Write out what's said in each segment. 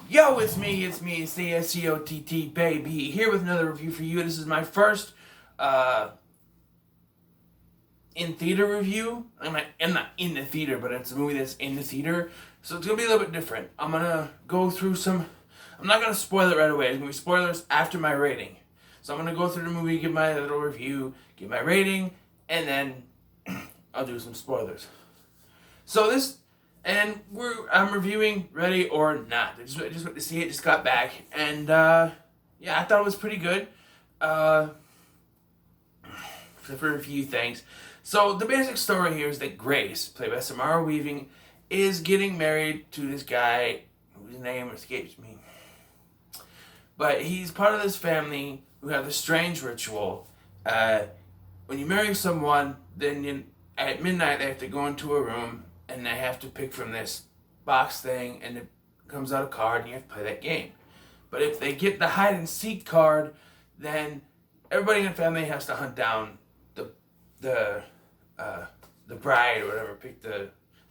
Yo, it's me, it's the SCOTT baby, here with another review for you. This is my first, in-theater review. I'm not in the theater, but it's a movie that's in the theater, so it's gonna be a little bit different. I'm gonna go through I'm not gonna spoil it right away, it's gonna be spoilers after my rating. So I'm gonna go through the movie, give my little review, give my rating, and then I'll do some spoilers. So I'm reviewing Ready or Not. I just went to see it, just got back, and yeah, I thought it was pretty good. Except for a few things. So the basic story here is that Grace, played by Samara Weaving, is getting married to this guy whose name escapes me. But he's part of this family who have a strange ritual. When you marry someone, then at midnight they have to go into a room and they have to pick from this box thing, and it comes out a card, and you have to play that game. But if they get the hide and seek card, then everybody in the family has to hunt down the bride or whatever.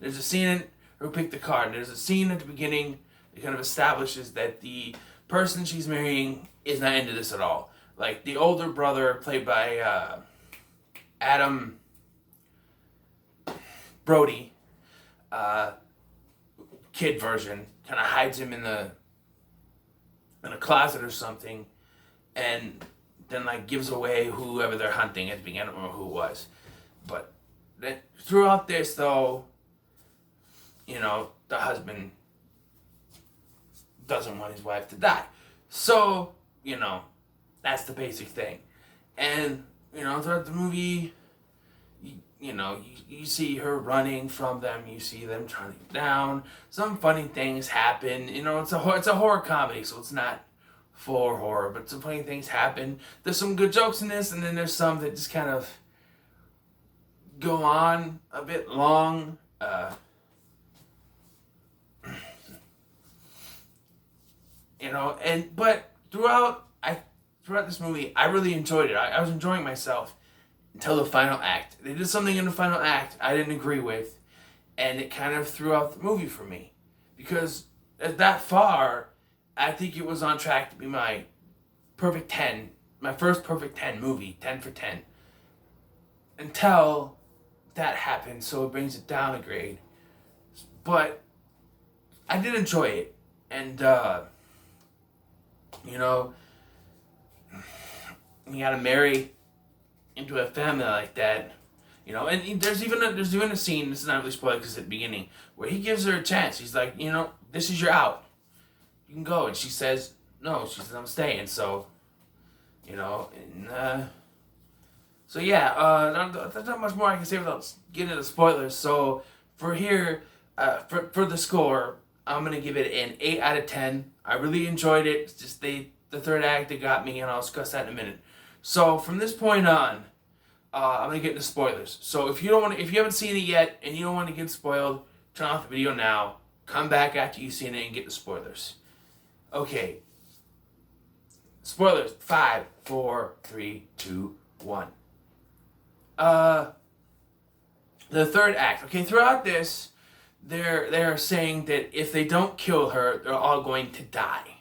There's a scene who picked the card. There's a scene at the beginning that kind of establishes that the person she's marrying is not into this at all. Like the older brother, played by Adam Brody, kid version, kind of hides him in a closet or something, and then gives away whoever they're hunting at the beginning. I don't know who it was, but throughout this though, the husband doesn't want his wife to die, so that's the basic thing, and throughout the movie, you see her running from them. You see them turning down. Some funny things happen. It's a horror comedy, so it's not for horror, but some funny things happen. There's some good jokes in this, and then there's some that just kind of go on a bit long. But throughout this movie, I really enjoyed it. I was enjoying myself until the final act. They did something in the final act I didn't agree with, and it kind of threw out the movie for me. Because at that far, I think it was on track to be my perfect 10, my first perfect 10 movie, 10 for 10. Until that happened, so it brings it down a grade. But I did enjoy it, and you gotta marry into a family like that, and there's even a scene, this is not really spoiled because it's at the beginning, where he gives her a chance. He's like, this is your out. You can go. And she says, no. She says, I'm staying. So, so yeah, there's not much more I can say without getting into spoilers. So for here, for the score, I'm going to give it an 8 out of 10. I really enjoyed it. It's just the third act that got me, and I'll discuss that in a minute. So from this point on, I'm gonna get into spoilers. So if you haven't seen it yet and you don't want to get spoiled, turn off the video now. Come back after you've seen it and get the spoilers. Okay. Spoilers. 5, 4, 3, 2, 1. The third act. Okay, throughout this, they're saying that if they don't kill her, they're all going to die.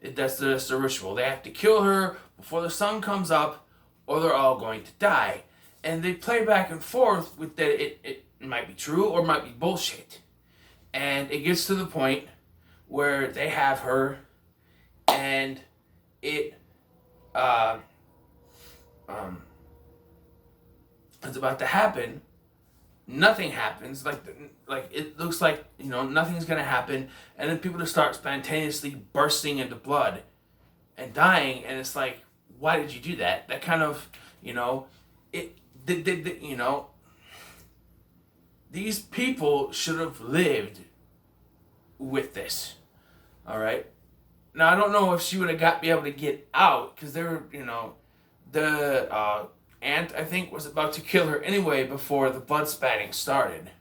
That's the ritual. They have to kill her before the sun comes up, or they're all going to die. And they play back and forth with that it might be true or might be bullshit. And it gets to the point where they have her, and it's about to happen. Nothing happens. Like it looks like nothing's gonna happen, and then people just start spontaneously bursting into blood and dying, and it's like, why did you do that? That kind of these people should have lived with this. All right. Now I don't know if she would have be able to get out, because the aunt, I think, was about to kill her anyway before the blood spatting started.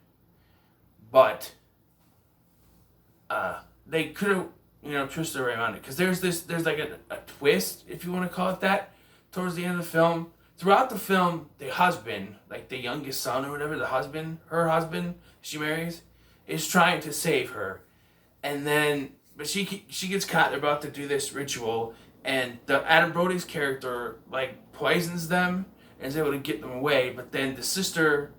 But they could have, twisted around it, because there's like a twist, if you want to call it that, towards the end of the film. Throughout the film, the husband, like the youngest son or whatever, her husband she marries, is trying to save her, and then but she gets caught. They're about to do this ritual, and the Adam Brody's character like poisons them and is able to get them away. But then the sister,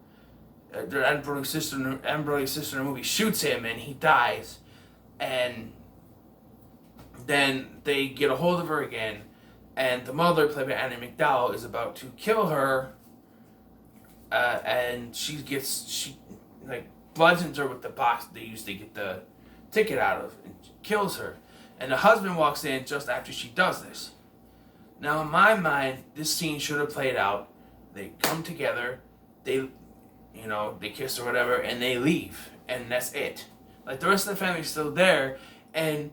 Adam Brody's sister in the movie shoots him, and he dies. And then they get a hold of her again, and the mother, played by Annie McDowell, is about to kill her. And she like bludgeons her with the box they used to get the ticket out of, and kills her. And the husband walks in just after she does this. Now, in my mind, this scene should have played out. They come together, they kiss or whatever, and they leave, and that's it. Like, the rest of the family's still there, and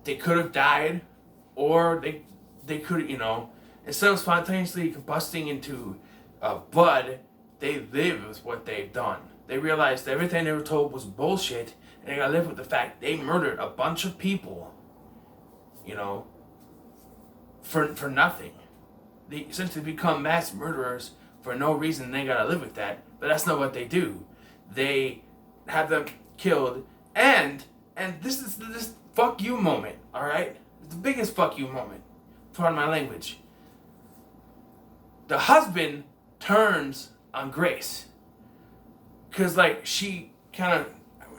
they could have died, or they could, instead of spontaneously combusting into blood, they live with what they've done. They realized everything they were told was bullshit, and they gotta live with the fact they murdered a bunch of people, for nothing. They essentially become mass murderers for no reason, and they gotta live with that. But that's not what they do. They have them killed, and this is this fuck you moment, alright? It's the biggest fuck you moment. Pardon my language. The husband turns on Grace. Because, like, she kind of,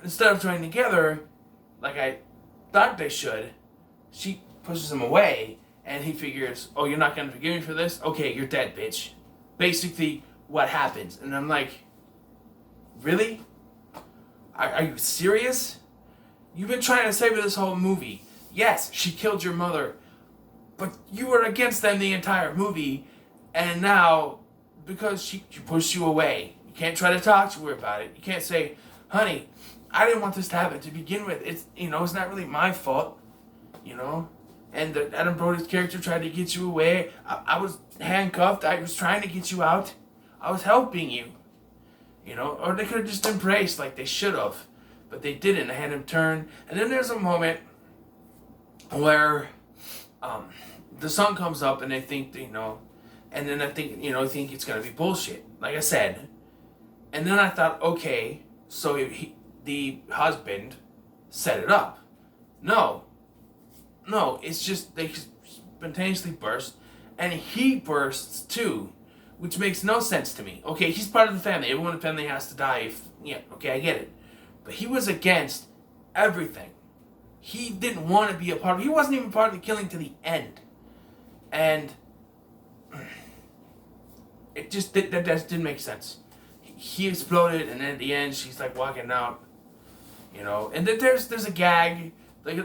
instead of joining together, like I thought they should, she pushes him away, and he figures, oh, you're not going to forgive me for this? Okay, you're dead, bitch. Basically, what happens. And I'm like, really? Are you serious? You've been trying to save her this whole movie. Yes, she killed your mother, but you were against them the entire movie, and now, because she pushed you away, you can't try to talk to her about it. You can't say, honey, I didn't want this to happen to begin with. It's not really my fault, And Adam Brody's character tried to get you away. I was handcuffed. I was trying to get you out. I was helping you, Or they could have just embraced like they should have. But they didn't. I had him turn. And then there's a moment where the sun comes up and they think, and then I think, I think it's going to be bullshit, like I said. And then I thought, okay, so the husband set it up. No, it's just they spontaneously burst, and he bursts too, which makes no sense to me. Okay, he's part of the family. Everyone in the family has to die. Okay, I get it. But he was against everything. He didn't want to be a part of it. He wasn't even part of the killing to the end. And it just that didn't make sense. He exploded, and then at the end, she's like walking out, And then there's a gag, like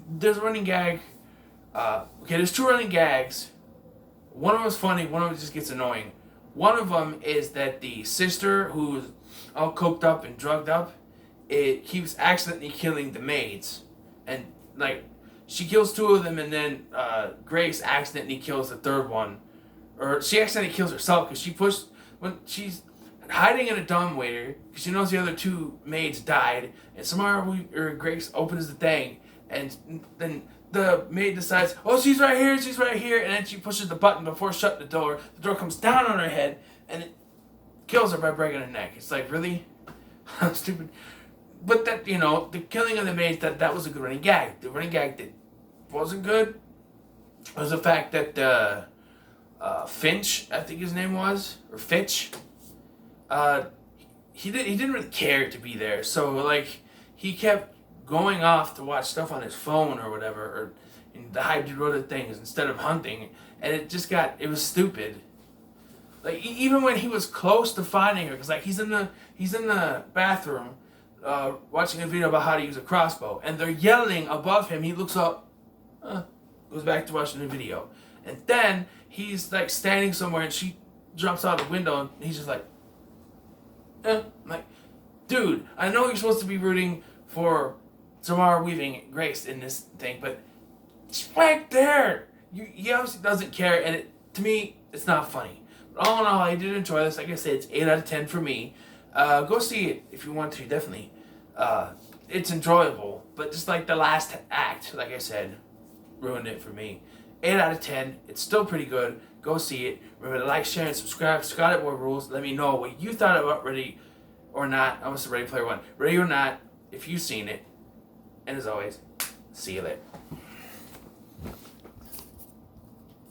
there's a running gag. There's two running gags. One of them is funny. One of them just gets annoying. One of them is that the sister, who's all coked up and drugged up, it keeps accidentally killing the maids, and like she kills two of them, and then Grace accidentally kills the third one, or she accidentally kills herself because when she's hiding in a dumbwaiter because she knows the other two maids died, and Grace opens the thing, and then the maid decides, oh, she's right here, and then she pushes the button before shutting the door. The door comes down on her head, and it kills her by breaking her neck. It's like, really? How stupid. But that, the killing of the maids, that was a good running gag. The running gag that wasn't good was the fact that Finch, I think his name was, or Fitch, he didn't really care to be there. So, like, he kept going off to watch stuff on his phone or whatever, or the hybrid other things instead of hunting, and it was stupid. Like, even when he was close to finding her, because like he's in the bathroom, watching a video about how to use a crossbow, and they're yelling above him. He looks up, goes back to watching the video, and then he's like standing somewhere, and she jumps out the window, and he's just like, I'm like, dude, I know you're supposed to be rooting for Samara Weaving Grace in this thing, but it's right there. He obviously doesn't care, and to me, it's not funny. But all in all, I did enjoy this. Like I said, it's 8 out of 10 for me. Go see it if you want to, definitely. It's enjoyable, but just like the last act, like I said, ruined it for me. 8 out of 10. It's still pretty good. Go see it. Remember to like, share, and subscribe. Scott at Boy Rules. Let me know what you thought about or not, almost Ready Player One. Ready or not, if you've seen it, and as always, see you later.